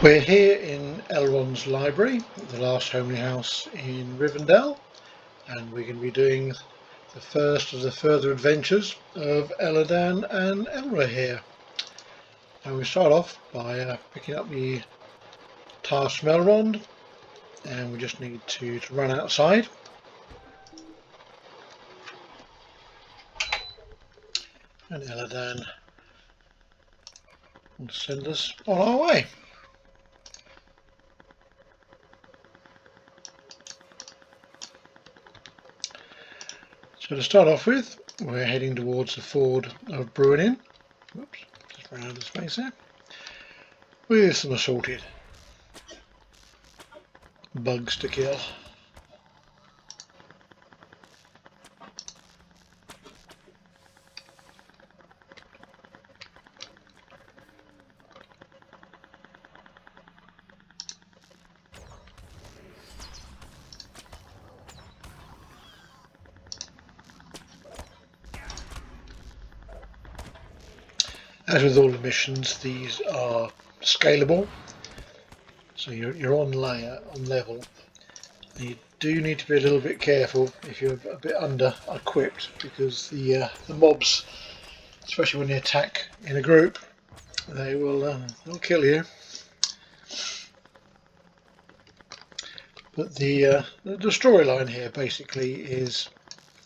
We're here in Elrond's library, the last homely house in Rivendell, and we're going to be doing the first of the further adventures of Elladan and Elrohir. And we start off by picking up the task from Elrond, and we just need to run outside. And Elladan will send us on our way. So to start off with, we're heading towards the Ford of Bruinen. Whoops, just ran out of space there. With some assorted bugs to kill. As with all the missions, these are scalable, so you're on level. And you do need to be a little bit careful if you're a bit under equipped, because the mobs, especially when they attack in a group, they'll kill you. But the storyline here basically is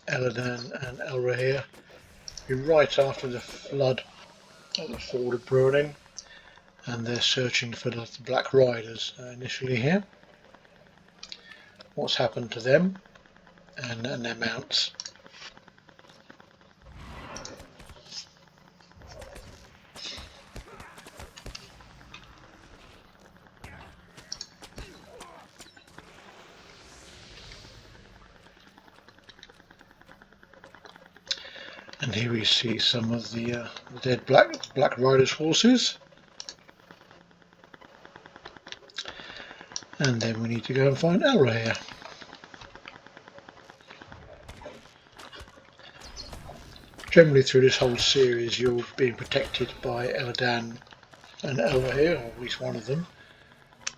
Elladan and Elrohir. You're right after the flood at the Ford of Bruinen, and they're searching for the Black Riders initially here. What's happened to them and their mounts. And here we see some of the dead Black Riders' horses. And then we need to go and find Elrohir. Generally through this whole series you're being protected by Elladan and Elrohir, or at least one of them.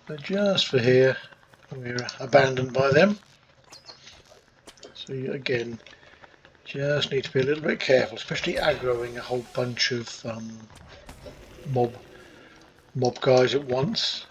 But just for here we're abandoned by them. So you, again, just need to be a little bit careful, especially aggroing a whole bunch of mob guys at once.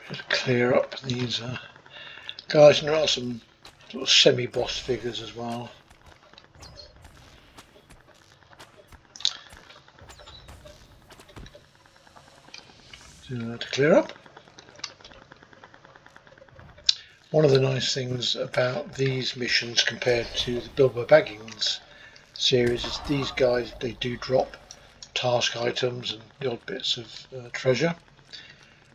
Just clear up these guys, and there are some sort of semi-boss figures as well. To clear up. One of the nice things about these missions compared to the Bilbo Baggins series is these guys, they do drop task items and the odd bits of treasure,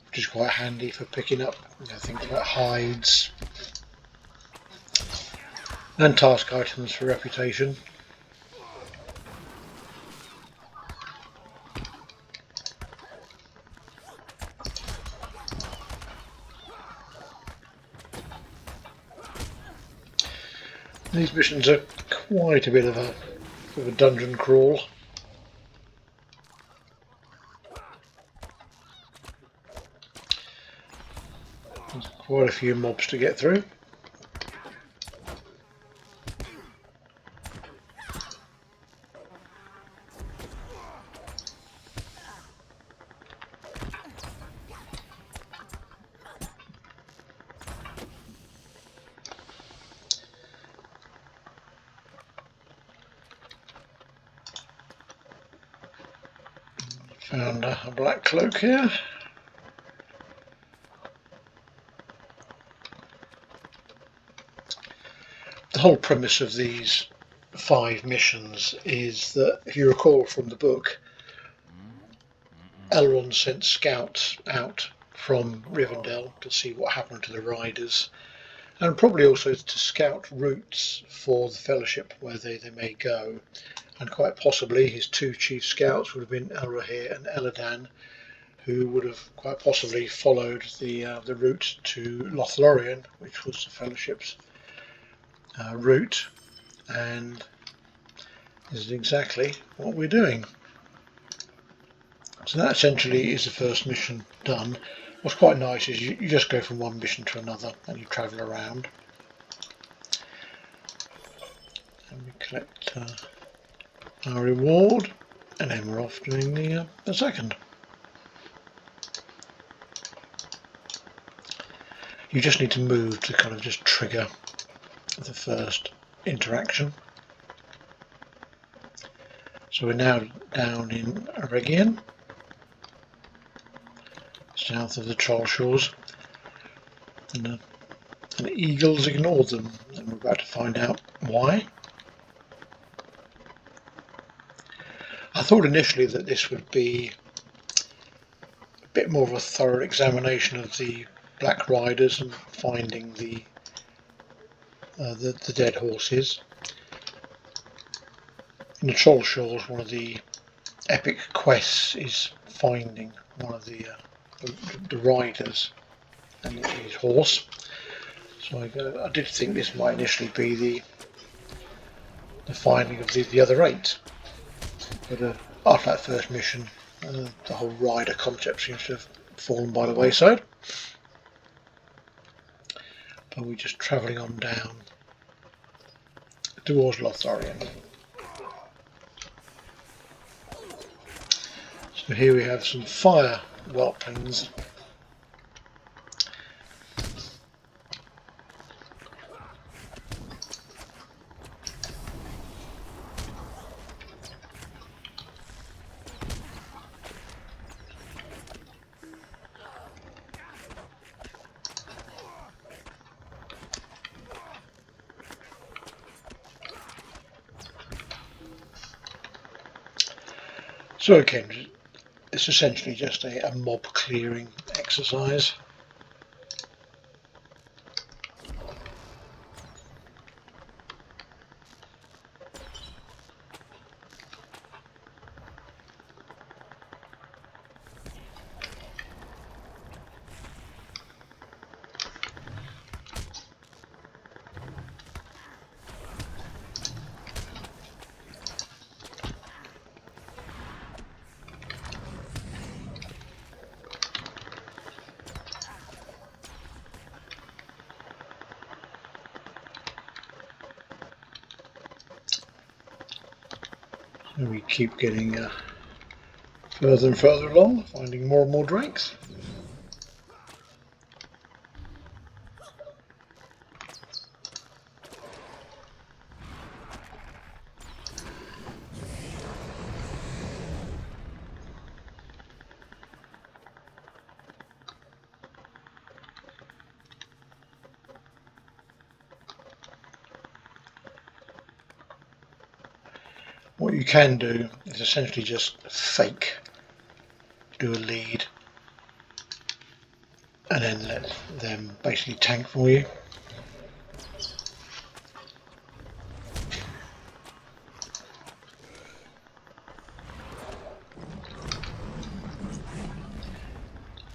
which is quite handy for picking up things like hides and task items for reputation. These missions are quite a bit of a dungeon crawl. There's quite a few mobs to get through. Found a black cloak here. The whole premise of these 5 missions is that, if you recall from the book, Elrond sent scouts out from Rivendell to see what happened to the riders, and probably also to scout routes for the Fellowship where they may go, and quite possibly his two chief scouts would have been Elrohir and Elladan, who would have quite possibly followed the route to Lothlorien, which was the Fellowship's route, and this is exactly what we're doing. So that essentially is the first mission done. What's quite nice is you just go from one mission to another and you travel around. And we collect our reward, and then we're off doing the second. You just need to move to kind of just trigger the first interaction. So we're now down in Redhorn, south of the Troll Shores, and the eagles ignored them, and we're about to find out why. I thought initially that this would be a bit more of a thorough examination of the Black Riders and finding the dead horses. In the Troll Shores, one of the epic quests is finding one of the riders and his horse. So I did think this might initially be the finding of the other 8, but after that first mission, the whole rider concept seems to have fallen by the wayside. But we're just travelling on down towards Lothlorien. So here we have some fire whelplings. So again, it's essentially just a mob clearing exercise. And we keep getting further and further along, finding more and more drakes. What you can do is essentially just fake do a lead and then let them basically tank for you.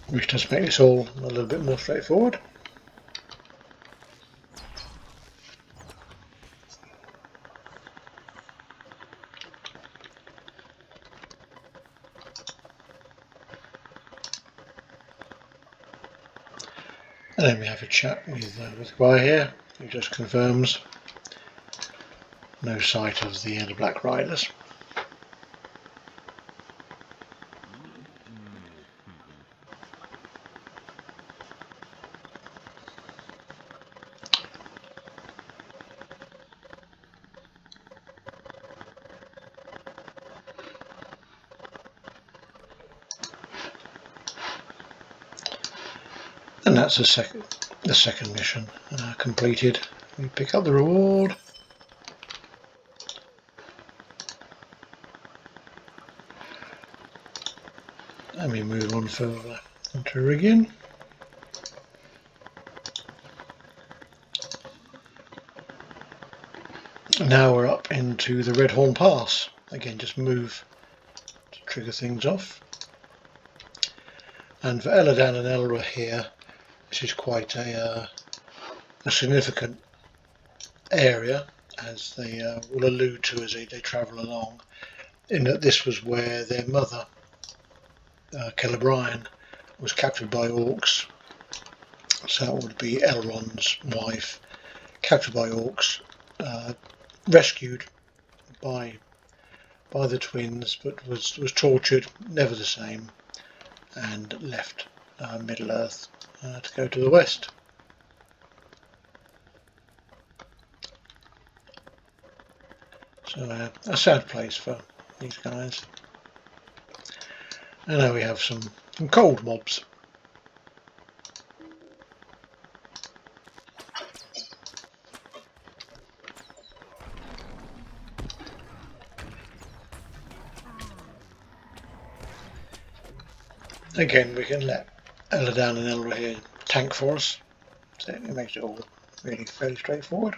Which does make this all a little bit more straightforward. And then we have a chat with the guy here, who just confirms no sight of the Black Riders. And that's the second mission completed. We pick up the reward. And we move on further into Redhorn. Now we're up into the Redhorn Pass. Again, just move to trigger things off. And for Elladan and Elrohir, this is quite a significant area, as they will allude to as they travel along, in that this was where their mother, Celebrian, was captured by orcs. So that would be Elrond's wife, captured by orcs, rescued by the twins, but was tortured, never the same, and left Middle Earth to go to the west. So a sad place for these guys. And now we have some cold mobs. Again, we can let Elladan and Elrohir tank for us, so it makes it all really fairly straightforward.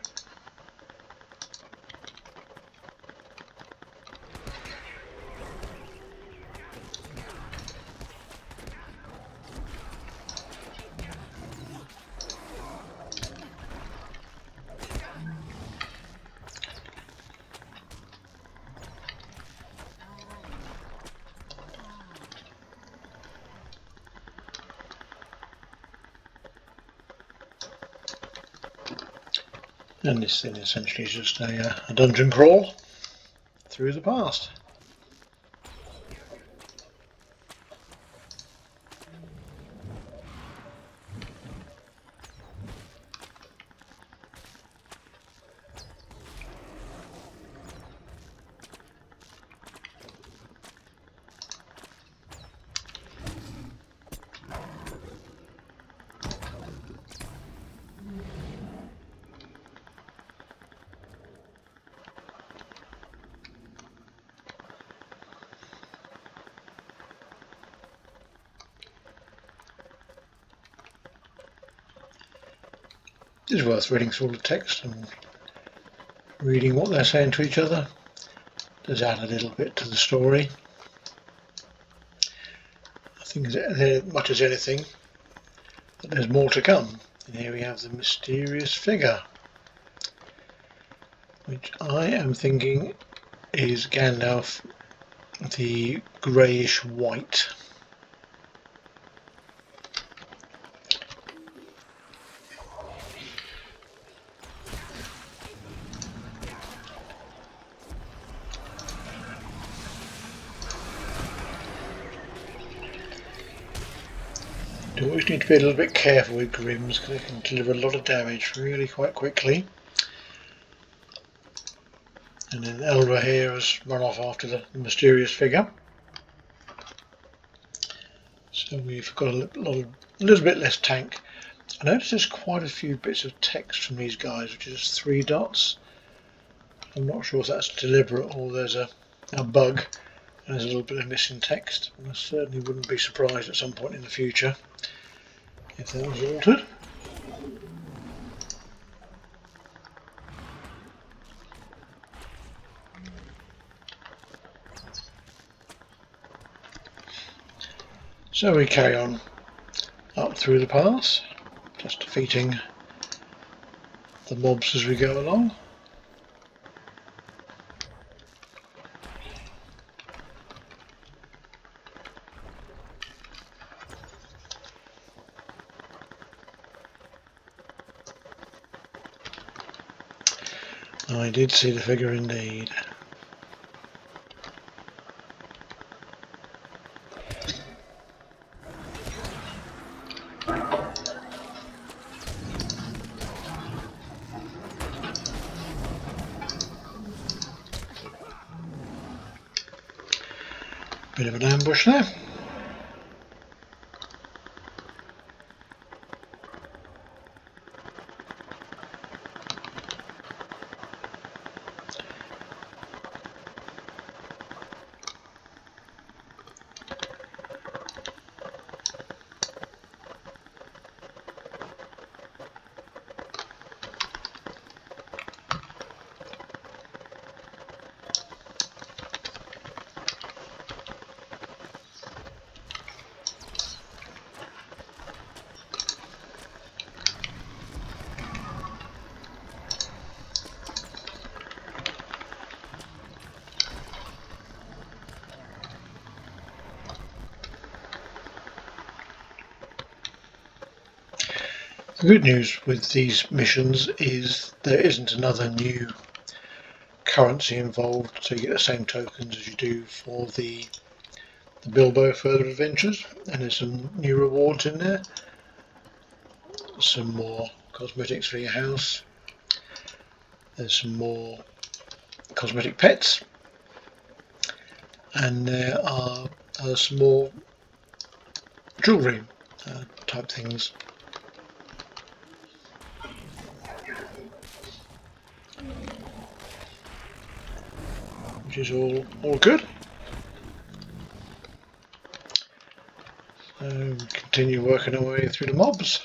And this thing essentially is just a dungeon crawl through the past. It's worth reading through all the text and reading what they're saying to each other. Does add a little bit to the story. I think as much as anything that there's more to come. And here we have the mysterious figure, which I am thinking is Gandalf the greyish white. You always need to be a little bit careful with Grims because they can deliver a lot of damage really quite quickly. And then Elrohir has run off after the mysterious figure. So we've got a little bit less tank. I notice there's quite a few bits of text from these guys, which is 3 dots. I'm not sure if that's deliberate or there's a bug and there's a little bit of missing text. And I certainly wouldn't be surprised at some point in the future if that was altered. So we carry on up through the pass, just defeating the mobs as we go along. I did see the figure indeed. Bit of an ambush there. The good news with these missions is there isn't another new currency involved, so you get the same tokens as you do for the Bilbo Further Adventures, and there's some new rewards in there, some more cosmetics for your house, there's some more cosmetic pets, and there are some more jewellery type things. Which is all good. So we continue working our way through the mobs.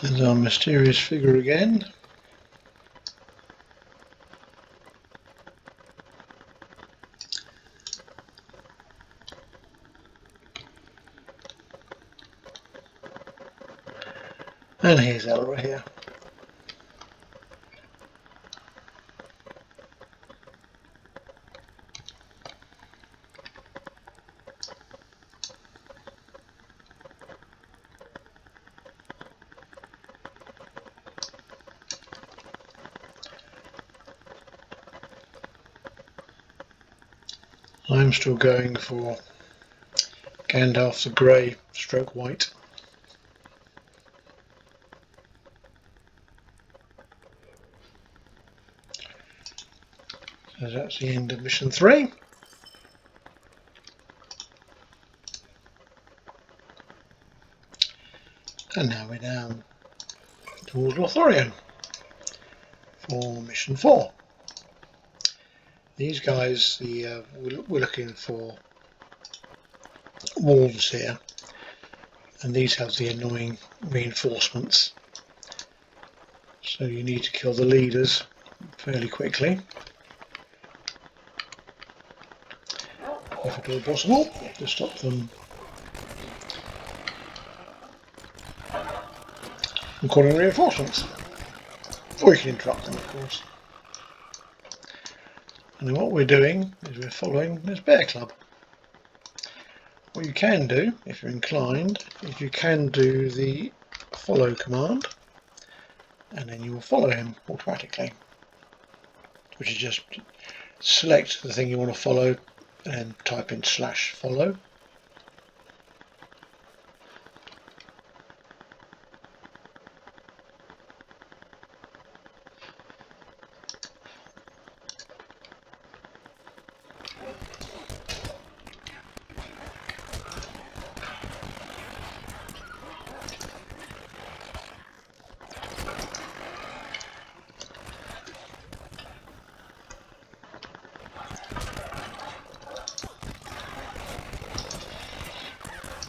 There's our mysterious figure again. And here's Elrohir. I'm still going for Gandalf the Grey stroke white. So that's the end of mission 3. And now we're down towards Lothlorien for mission 4. These guys, we're looking for wolves here, and these have the annoying reinforcements. So you need to kill the leaders fairly quickly, if at all possible, to stop them from calling reinforcements. Or you can interrupt them, of course. And then what we're doing is we're following this bear club. What you can do, if you're inclined, is you can do the follow command, and then you will follow him automatically, which is just select the thing you want to follow and type in /follow.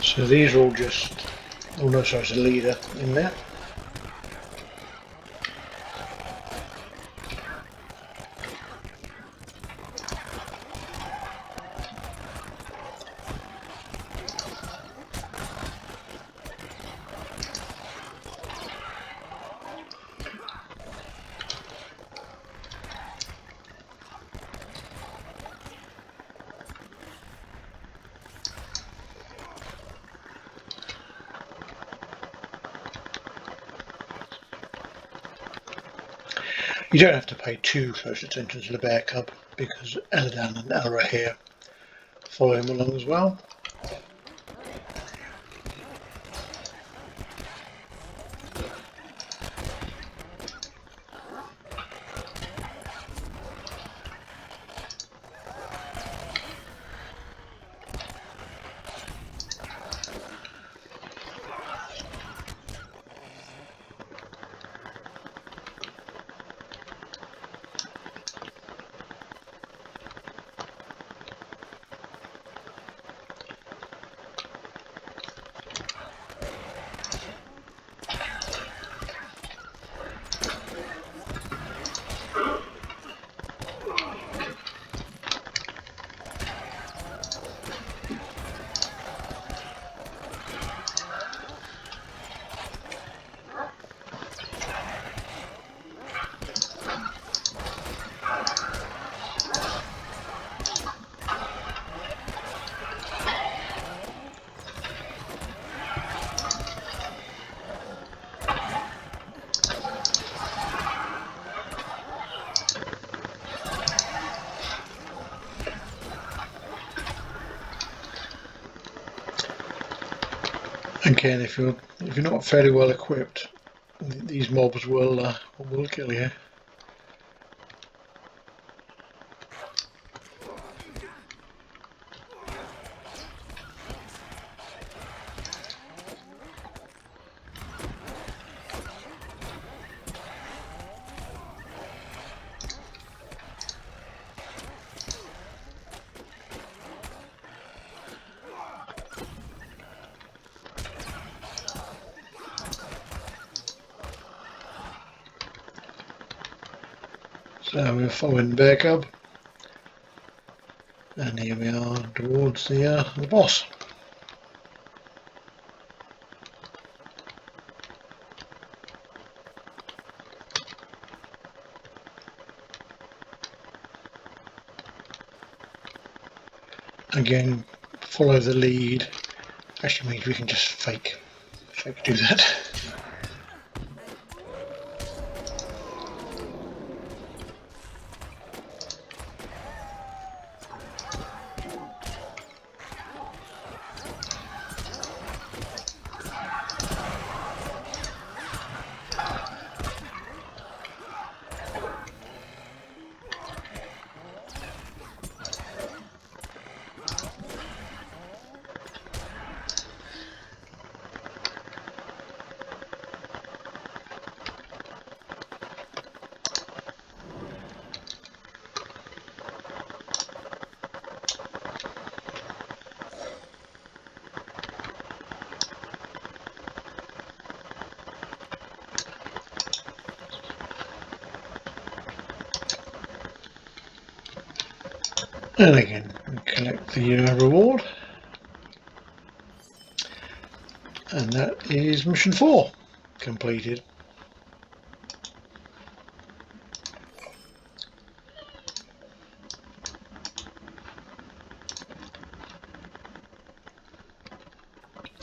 So these are all just, oh no, sorry, there's a leader in there. You don't have to pay too close attention to the bear cub because Elladan and Elrohir follow him along as well. Again, if you're not fairly well equipped, these mobs will kill you. So we're following the bear cub, and here we are towards the boss. Again, follow the lead. Actually means we can just fake do that. And again, we collect the reward, and that is mission 4 completed.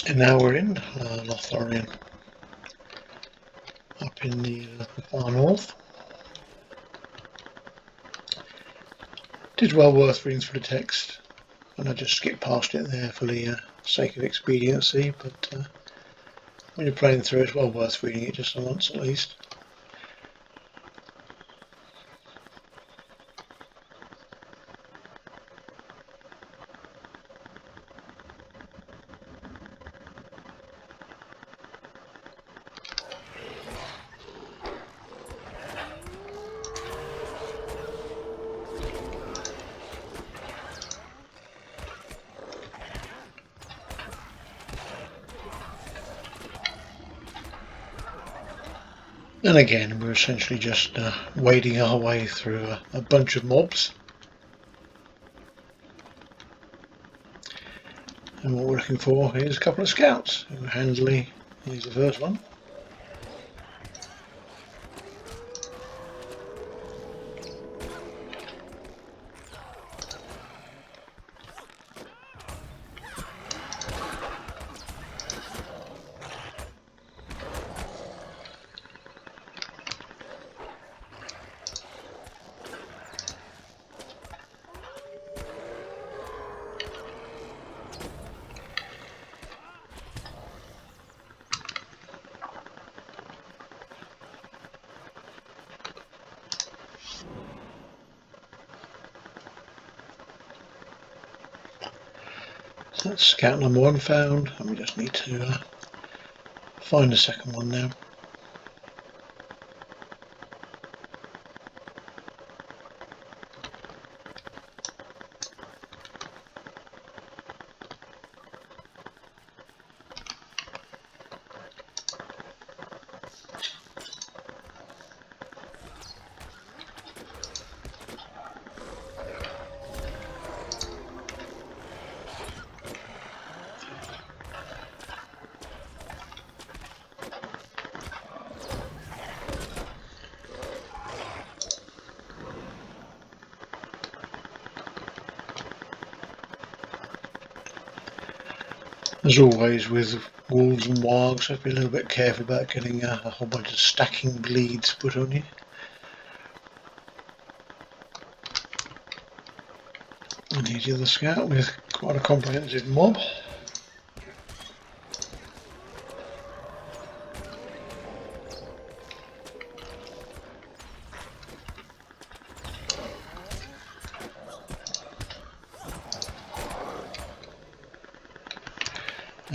And now we're in Lothlorien, up in the far north. It is well worth reading through the text, and I just skipped past it there for the sake of expediency, but when you're playing through, it's well worth reading it just once at least. And again, we're essentially just wading our way through a bunch of mobs. And what we're looking for is a couple of scouts, who handily is the first one. That's scout number 1 found, and we just need to find the second one now. As always with wolves and wargs, so be a little bit careful about getting a whole bunch of stacking bleeds put on you. And here's the other scout with quite a comprehensive mob.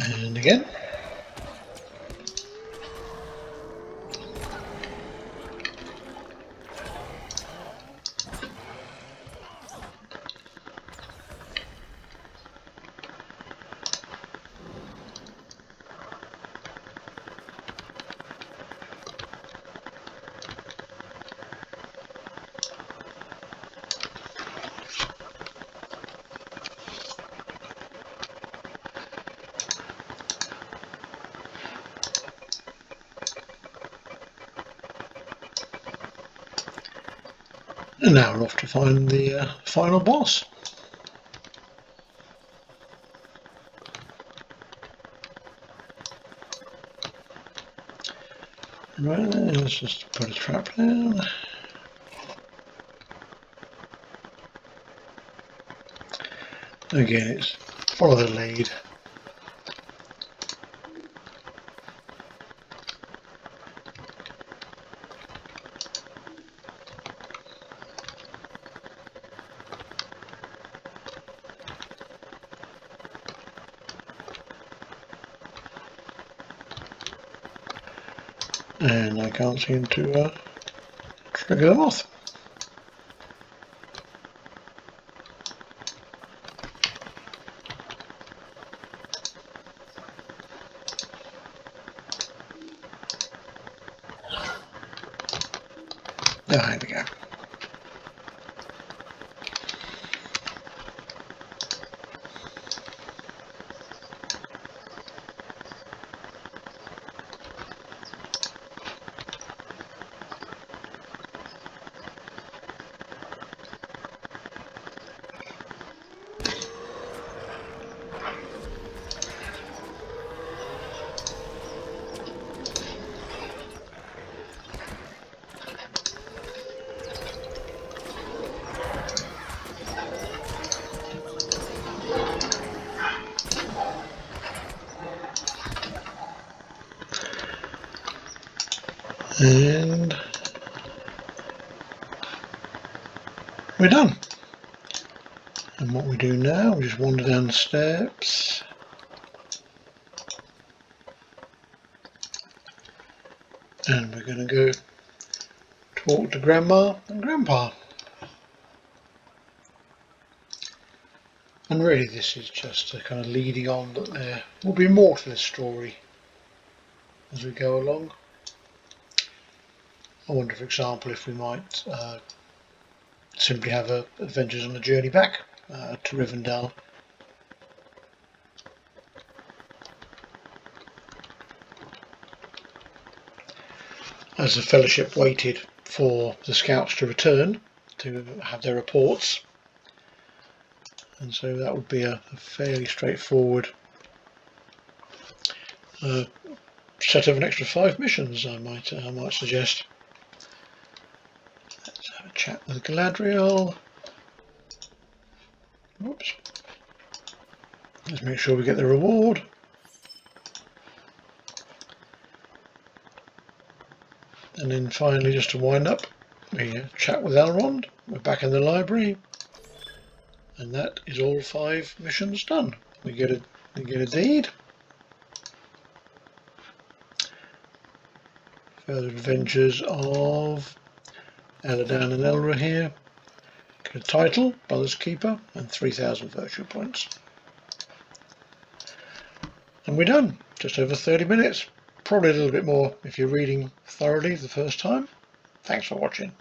And again. And now we're off to find the final boss. Right, let's just put a trap down. Again, it's follow the lead. And I can't seem to trigger them off. There we go. And we're done. And what we do now, we just wander down the steps. And we're going to go talk to Grandma and Grandpa. And really this is just a kind of leading on that there will be more to this story as we go along. I wonder, for example, if we might simply have adventures on the journey back to Rivendell. As the Fellowship waited for the scouts to return to have their reports, and so that would be a fairly straightforward set of an extra 5 missions, I might suggest. Let's have a chat with Galadriel. Whoops. Let's make sure we get the reward. And then finally, just to wind up, we chat with Elrond. We're back in the library, and that is all 5 missions done. We get a deed. Further adventures of Elladan and Elrohir. Get a title, Brother's Keeper, and 3,000 virtue points. And we're done. Just over 30 minutes. Probably a little bit more if you're reading thoroughly the first time. Thanks for watching.